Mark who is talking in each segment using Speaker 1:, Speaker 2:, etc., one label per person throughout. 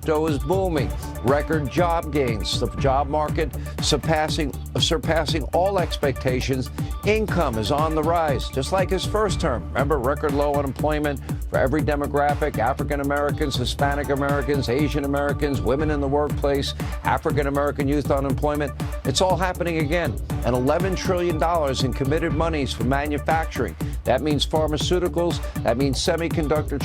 Speaker 1: Crypto is booming. Record job gains. The job market surpassing all expectations. Income is on the rise, just like his first term. Remember, record low unemployment for every demographic: African Americans, Hispanic Americans, Asian Americans, women in the workplace, African American youth unemployment. It's all happening again. And $11 trillion in committed monies for manufacturing. That means pharmaceuticals, that means semiconductor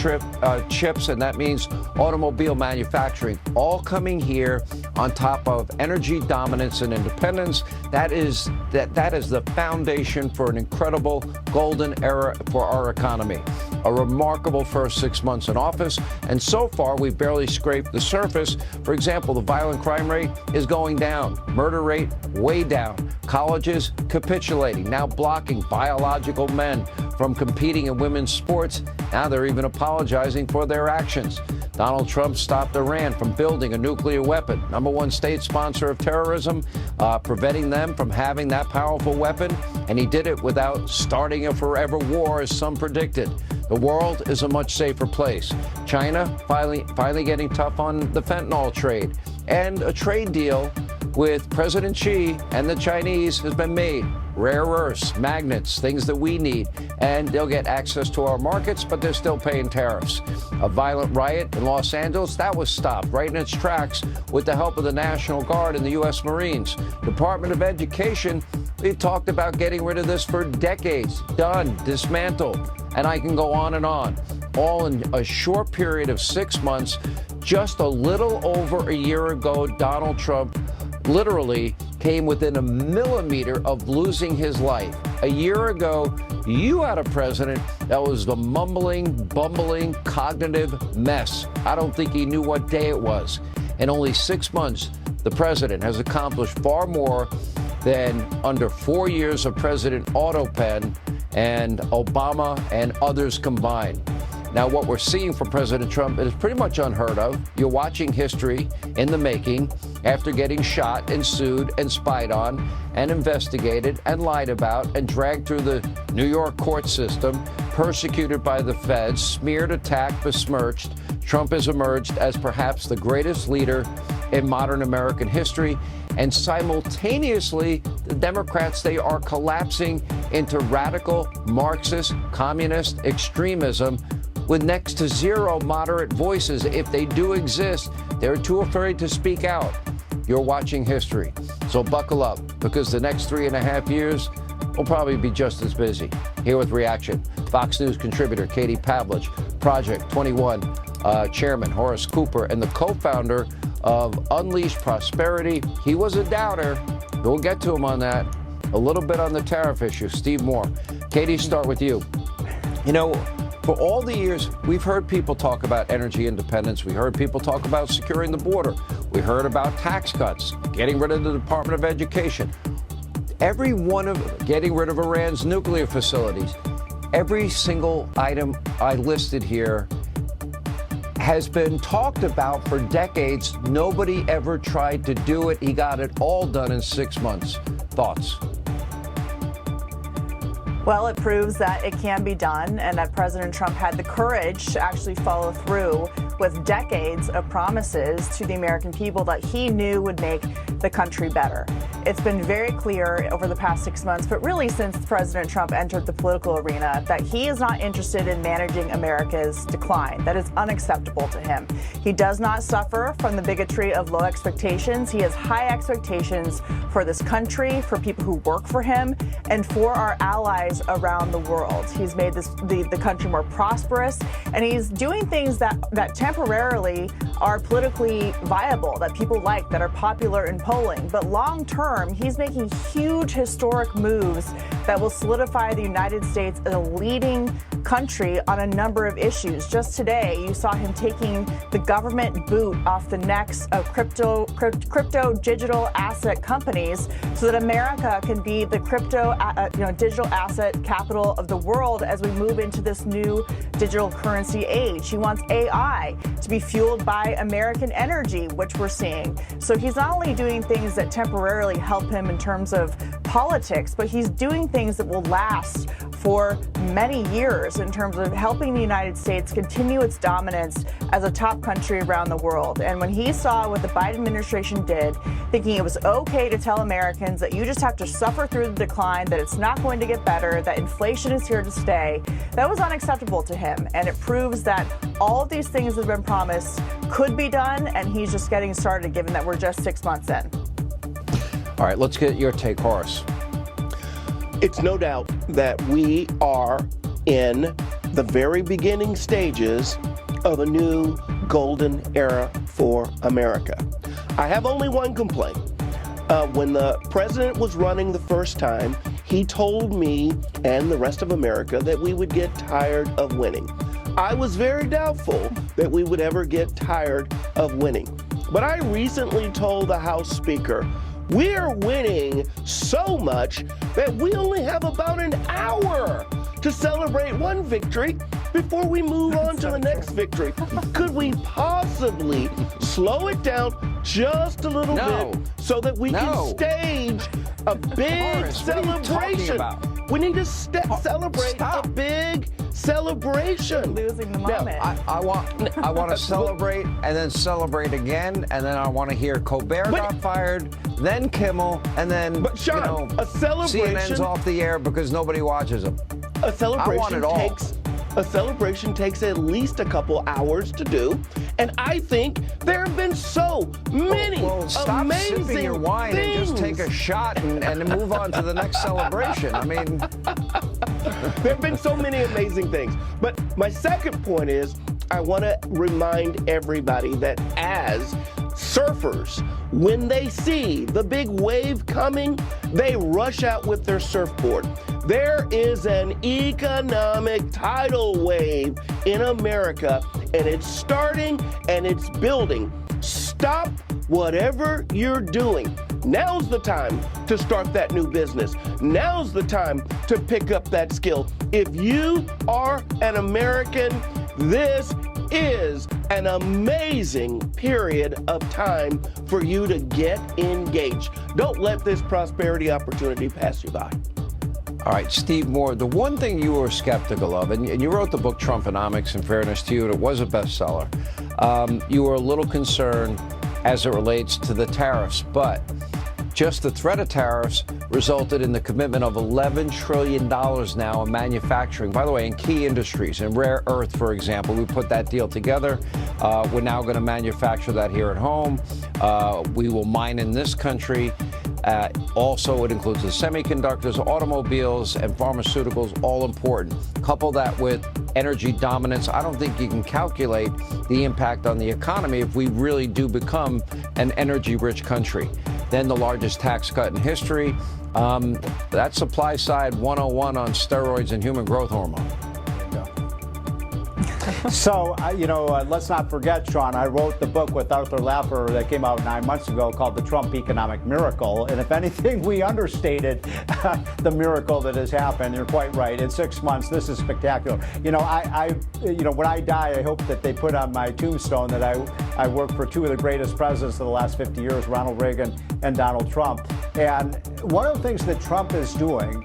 Speaker 1: chips, and that means automobile manufacturing, all coming here on top of energy dominance and independence. That is the foundation for an incredible golden era for our economy. A remarkable first 6 months in office, and so far we've barely scraped the surface. For example, the violent crime rate is going down, murder rate way down, colleges capitulating, now blocking biological men from competing in women's sports. Now they're even apologizing for their actions. Donald Trump stopped Iran from building a nuclear weapon, #1 state sponsor of terrorism, preventing them from having that powerful weapon, and he did it without starting a forever war, as some predicted. The world is a much safer place. China finally getting tough on the fentanyl trade, and a trade deal with President Xi and the Chinese has been made. Rare earths, magnets, things that we need, and they'll get access to our markets, but they're still paying tariffs. A violent riot in Los Angeles, that was stopped right in its tracks with the help of the National Guard and the U.S. Marines. Department of Education, we've talked about getting rid of this for decades. Done, dismantled, and I can go on and on. All in a short period of 6 months. Just a little over a year ago, Donald Trump literally came within a millimeter of losing his life. A year ago, you had a president that was the mumbling, bumbling, cognitive mess. I don't think he knew what day it was. In only 6 months, the president has accomplished far more than under 4 years of President Autopen and Obama and others combined. Now, what we're seeing from President Trump is pretty much unheard of. You're watching history in the making after getting shot and sued and spied on and investigated and lied about and dragged through the New York court system, persecuted by the feds, smeared, attacked, besmirched. Trump has emerged as perhaps the greatest leader in modern American history. And simultaneously, the Democrats, they are collapsing into radical Marxist, communist extremism with next to zero moderate voices. If they do exist, they're too afraid to speak out. You're watching history. So buckle up, because the next 3.5 years will probably be just as busy. Here with reaction, Fox News contributor Katie Pavlich, Project 21 chairman Horace Cooper, and the co-founder of Unleashed Prosperity. He was a doubter. We'll get to him on that. A little bit on the tariff issue, Steve Moore. Katie, start with you. You know, for all the years, we've heard people talk about energy independence. We heard people talk about securing the border. We heard about tax cuts, getting rid of the Department of Education. Every one of getting rid of Iran's nuclear facilities. Every single item I listed here has been talked about for decades. Nobody ever tried to do it. He got it all done in 6 months. Thoughts?
Speaker 2: Well, it proves that it can be done, and that President Trump had the courage to actually follow through with decades of promises to the American people that he knew would make the country better. It's been very clear over the past 6 months, but really since President Trump entered the political arena, that he is not interested in managing America's decline. That is unacceptable to him. He does not suffer from the bigotry of low expectations. He has high expectations for this country, for people who work for him, and for our allies around the world. He's made the country more prosperous, and he's doing things that temporarily are politically viable, that people like, that are popular in polling. But long term, he's making huge historic moves that will solidify the United States as a leading country on a number of issues. Just today, you saw him taking the government boot off the necks of crypto digital asset companies so that America can be the digital asset capital of the world as we move into this new digital currency age. He wants AI to be fueled by American energy, which we're seeing. So he's not only doing things that temporarily help him in terms of politics, but he's doing things that will last for many years in terms of helping the United States continue its dominance as a top country around the world. And when he saw what the Biden administration did, thinking it was okay to tell Americans that you just have to suffer through the decline, that it's not going to get better, that inflation is here to stay, that was unacceptable to him. And it proves that all of these things that have been promised could be done, and he's just getting started given that we're just 6 months in.
Speaker 1: All right, let's get your take, Horace.
Speaker 3: It's no doubt that we are in the very beginning stages of a new golden era for America. I have only one complaint. When the president was running the first time, he told me and the rest of America that we would get tired of winning. I was very doubtful that we would ever get tired of winning. But I recently told the House Speaker, we're winning so much that we only have about an hour to celebrate one victory before we move on to the next victory. Could we possibly slow it down just a little bit so that we can stage a big
Speaker 1: Horace,
Speaker 3: celebration? We need to celebrate a big celebration.
Speaker 2: Losing the moment.
Speaker 1: I want to celebrate and then celebrate again, and then I want to hear Colbert got fired, then Kimmel, and then
Speaker 3: Sean, a celebration,
Speaker 1: CNN's off the air because nobody watches them.
Speaker 3: A celebration
Speaker 1: I want it all.
Speaker 3: takes at least a couple hours to do, and I think there have been so many
Speaker 1: stop
Speaker 3: amazing
Speaker 1: sipping your wine
Speaker 3: things.
Speaker 1: and just take a shot and move on to the next celebration. I mean,
Speaker 3: there have been so many amazing things. But my second point is, I want to remind everybody that as surfers, when they see the big wave coming, they rush out with their surfboard. There is an economic tidal wave in America, and it's starting and it's building. Stop whatever you're doing. Now's the time to start that new business. Now's the time to pick up that skill. If you are an American, this is an amazing period of time for you to get engaged. Don't let this prosperity opportunity pass you by.
Speaker 1: all right, Steve Moore, the one thing you were skeptical of, and you wrote the book Trumponomics, in fairness to you, and it was a bestseller. You were a little concerned as it relates to the tariffs, but just the threat of tariffs resulted in the commitment of $11 trillion now in manufacturing. By the way, in key industries, in rare earth, for example, we put that deal together. We're now going to manufacture that here at home. We will mine in this country. Also, it includes the semiconductors, automobiles, and pharmaceuticals, all important. Couple that with energy dominance. I don't think you can calculate the impact on the economy if we really do become an energy-rich country. Then the largest tax cut in history. That's supply side 101 on steroids and human growth hormone.
Speaker 4: So, let's not forget, Sean, I wrote the book with Arthur Laffer that came out 9 months ago called The Trump Economic Miracle. And if anything, we understated the miracle that has happened. You're quite right. In 6 months, this is spectacular. When I die, I hope that they put on my tombstone that I worked for two of the greatest presidents of the last 50 years, Ronald Reagan and Donald Trump. And one of the things that Trump is doing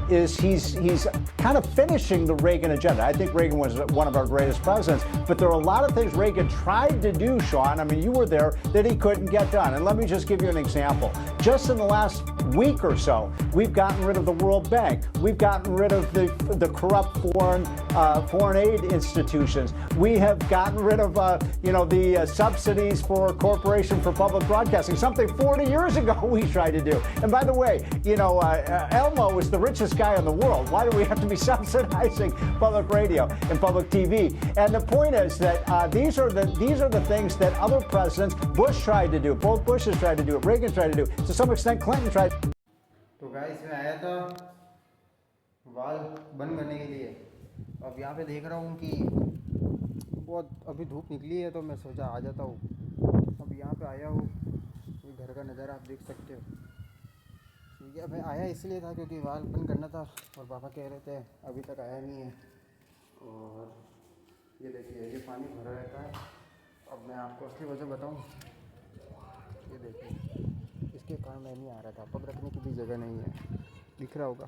Speaker 4: is he's kind of finishing the Reagan agenda. I think Reagan was one of our greatest presidents, but there are a lot of things Reagan tried to do, Sean, I mean, you were there, that he couldn't get done. And let me just give you an example. Just in the last week or so, we've gotten rid of the World Bank. We've gotten rid of the corrupt foreign aid institutions. We have gotten rid of the subsidies for Corporation for Public Broadcasting, something 40 years ago we tried to do. And by the way, Elmo is the richest guy in the world. Why do we have to be subsidizing public radio and public TV? And the point is that these are the things that other presidents, Bush tried to do, both Bushes tried to do it, Reagan tried to do it, to some extent Clinton tried.
Speaker 5: तो guys मैं आया था वाल बंद करने के लिए. अब यहाँ पे देख रहा हूँ कि बहुत अभी धूप निकली है, तो मैं सोचा आ जाता हूँ. अब यहाँ पे आया हूँ, घर का नज़ारा आप देख सकते हो. ठीक है, मैं आया इसलिए था क्योंकि वाल बंद करना था और पापा कह रहे थे अभी तक आया नहीं है. और ये देखिए, ये पानी भरा रहता है. अब मैं आपको असली वजह बताऊँ, ये देखिए, इसके कारण मैं नहीं आ रहा था. पग रखने की भी जगह नहीं है, दिख रहा होगा.